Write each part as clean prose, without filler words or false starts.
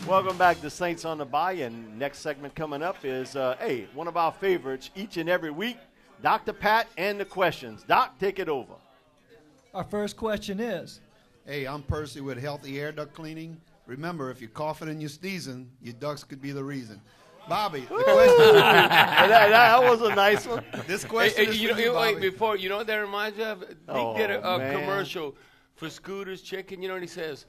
Welcome back to Saints on the Bayou, and next segment coming up is, one of our favorites each and every week, Dr. Pat and the questions. Doc, take it over. Our first question is. Hey, I'm Percy with Healthy Air Duct Cleaning. Remember, if you're coughing and you're sneezing, your ducts could be the reason. Bobby, the question. that was a nice one. This question is for you, Bobby. Wait, before, you know what that reminds me of? They did a commercial for Scooter's Chicken, you know what he says?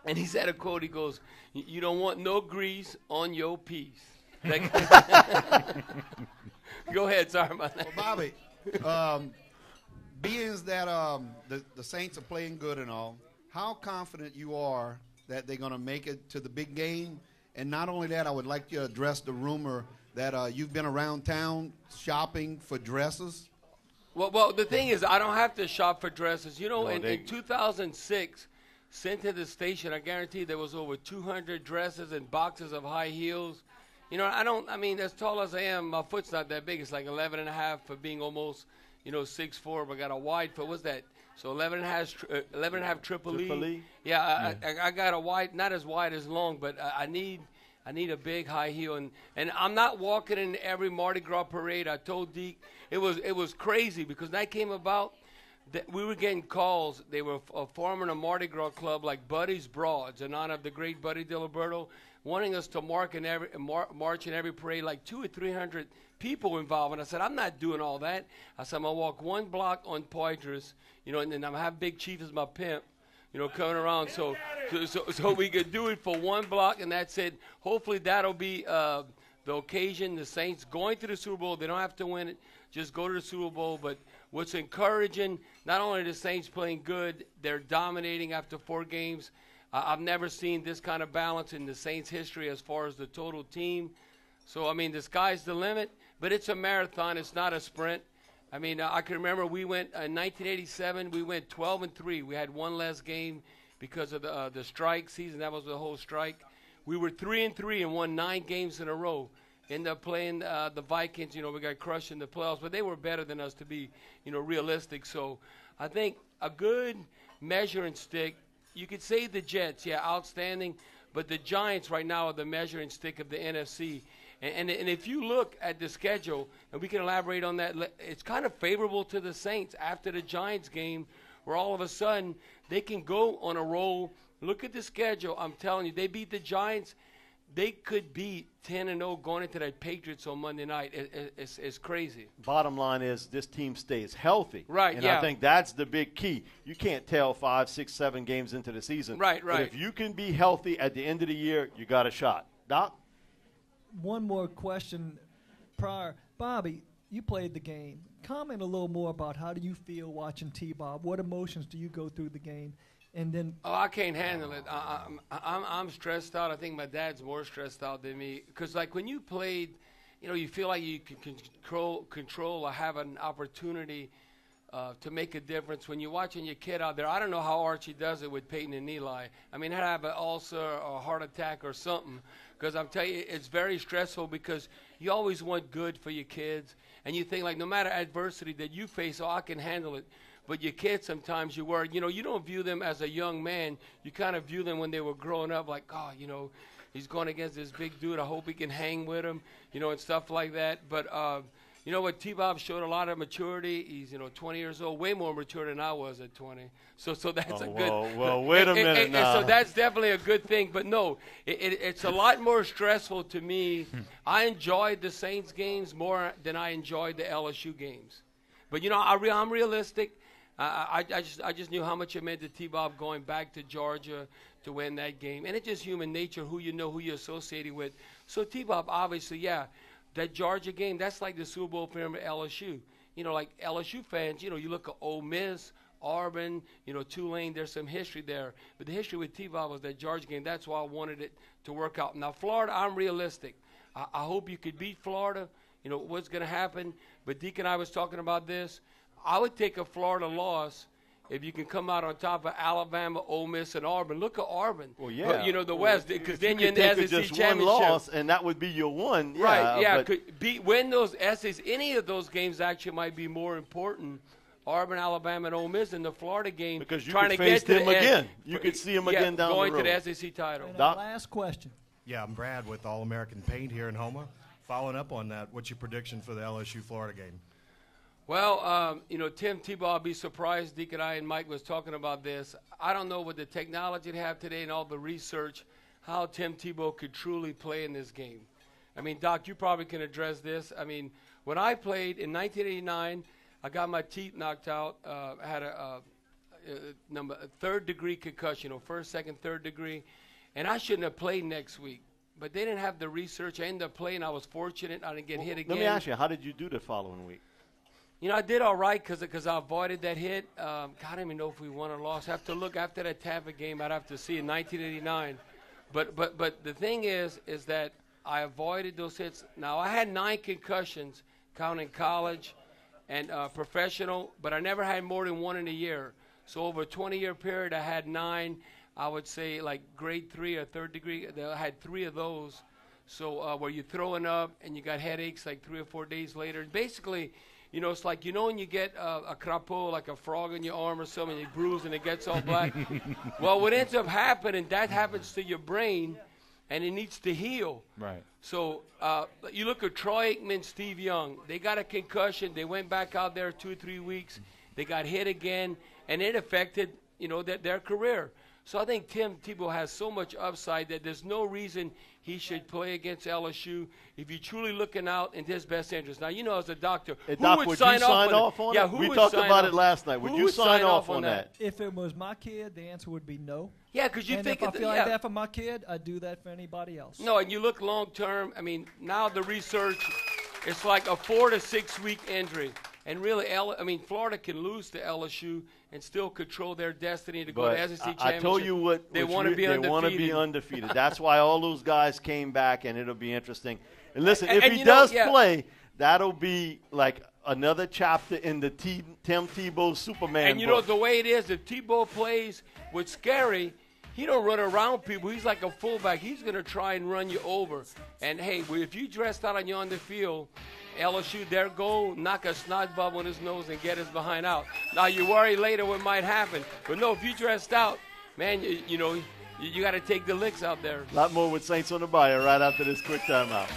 And he said a quote, he goes, "You don't want no grease on your piece." Like, go ahead, sorry about that. Well, Bobby, being that the Saints are playing good and all, how confident you are that they're going to make it to the big game? And not only that, I would like you to address the rumor that you've been around town shopping for dresses. Well, the thing is, I don't have to shop for dresses. You know, in 2006, sent to the station, I guarantee there was over 200 dresses and boxes of high heels. You know, I mean, as tall as I am, my foot's not that big. It's like 11 and a half for being almost, 6'4", but I got a wide foot. What's that? So 11 and a half triple E. Yeah, I got a wide, not as wide as long, but I need a big high heel. And I'm not walking in every Mardi Gras parade. I told Deke, it was crazy because that came about. We were getting calls. They were forming a Mardi Gras club like Buddy's Broads in honor of the great Buddy Diliberto, wanting us to march in every parade, like 200 or 300 people involved. And I said, I'm not doing all that. I said, I'm going to walk one block on Poitras, and then I'm going to have Big Chief as my pimp, coming around so we could do it for one block, and that's it. Hopefully that'll be the occasion, the Saints going to the Super Bowl. They don't have to win it. Just go to the Super Bowl. But what's encouraging, not only the Saints playing good, they're dominating after 4 games. I've never seen this kind of balance in the Saints' history as far as the total team. So, I mean, the sky's the limit, but it's a marathon. It's not a sprint. I mean, I can remember we went in 1987. We went 12-3. We had one less game because of the strike season. That was the whole strike. We were 3-3 and won 9 games in a row. Ended up playing the Vikings. We got crushed in the playoffs, but they were better than us to be, realistic. So I think a good measuring stick. You could say the Jets, yeah, outstanding, but the Giants right now are the measuring stick of the NFC. And if you look at the schedule, and we can elaborate on that, it's kind of favorable to the Saints after the Giants game, where all of a sudden they can go on a roll. Look at the schedule. I'm telling you, they beat the Giants. They could be 10-0 going into that Patriots on Monday night. It's crazy. Bottom line is this team stays healthy. Right, and I think that's the big key. You can't tell 5, 6, 7 games into the season. Right. But if you can be healthy at the end of the year, you got a shot. Doc? One more question prior. Bobby, you played the game. Comment a little more about how do you feel watching T-Bob? What emotions do you go through the game? And then I can't handle it. I'm stressed out. I think my dad's more stressed out than me. Because, like, when you played, you feel like you can control or have an opportunity to make a difference. When you're watching your kid out there, I don't know how Archie does it with Peyton and Eli. I mean, he'd have an ulcer or a heart attack or something. Because I'm telling you, it's very stressful because you always want good for your kids. And you think, like, no matter adversity that you face, I can handle it. But your kids, sometimes you worry. You don't view them as a young man. You kind of view them when they were growing up like, he's going against this big dude. I hope he can hang with him, and stuff like that. But, what T-Bob showed a lot of maturity. He's, 20 years old, way more mature than I was at 20. So that's a good. Well, wait a minute now. So that's definitely a good thing. But, no, it's a lot more stressful to me. I enjoyed the Saints games more than I enjoyed the LSU games. But, I'm realistic. I just knew how much it meant to T-Bob going back to Georgia to win that game. And it's just human nature, who you're associated with. So T-Bob, obviously, yeah, that Georgia game, that's like the Super Bowl for him at LSU. Like LSU fans, you look at Ole Miss, Auburn, Tulane, there's some history there. But the history with T-Bob was that Georgia game. That's why I wanted it to work out. Now, Florida, I'm realistic. I hope you could beat Florida. What's going to happen. But Deke and I was talking about this. I would take a Florida loss if you can come out on top of Alabama, Ole Miss, and Auburn. Look at Auburn. Well, yeah. The West, because then you're in the SEC just championship. One loss, and that would be your one. Yeah, right, yeah. Win those SEC. Any of those games actually might be more important, Auburn, Alabama, and Ole Miss, than the Florida game. Because you trying could to face get to them again. You could see them again down the road. Going to the SEC title. And our last question. Yeah, I'm Brad with All-American Paint here in Houma. Following up on that, what's your prediction for the LSU-Florida game? Well, Tim Tebow, I'll be surprised, Deacon I and Mike was talking about this. I don't know with the technology they have today and all the research, how Tim Tebow could truly play in this game. I mean, Doc, you probably can address this. I mean, when I played in 1989, I got my teeth knocked out. I had a third-degree concussion, first, second, third degree, and I shouldn't have played next week. But they didn't have the research. I ended up playing. I was fortunate. I didn't get hit again. Let me ask you, how did you do the following week? I did all right because I avoided that hit. God, I don't even know if we won or lost. I have to look after that Tampa game. I'd have to see in 1989. But the thing is that I avoided those hits. Now, I had 9 concussions, counting college and professional, but I never had more than 1 in a year. So over a 20-year period, I had 9. I would say like grade 3 or third degree. I had 3 of those. So where you're throwing up and you got headaches like 3 or 4 days later. Basically, it's like, when you get a crapaud, like a frog in your arm or something, you bruise and it gets all black. Well, what ends up happening, that happens to your brain, and it needs to heal. Right. So you look at Troy Aikman, Steve Young. They got a concussion. They went back out there 2 or 3 weeks. They got hit again, and it affected, their career. So I think Tim Tebow has so much upside that there's no reason he should play against LSU if you're truly looking out in his best interest. Now, as a doctor, Doc, would you sign off on it? Yeah, we talked about it last night. Would you sign off on that? If it was my kid, the answer would be no. Yeah, because you think if I feel like that for my kid, I'd do that for anybody else. No, and you look long term. I mean, now the research, it's like a 4 to 6 week injury. And really, Florida can lose to LSU and still control their destiny to go to SEC championship. I told you what they want to be undefeated. They want to be undefeated. That's why all those guys came back, and it'll be interesting. And listen, if he does play, that'll be like another chapter in the Tim Tebow Superman book. The way it is, if Tebow plays with Scary, he don't run around people. He's like a fullback. He's going to try and run you over. And, hey, if you dressed out and you're on the field, LSU, their goal, knock a snot bubble in his nose and get his behind out. Now, you worry later what might happen. But, no, if you dressed out, man, you got to take the licks out there. A lot more with Saints on the Bayou right after this quick timeout.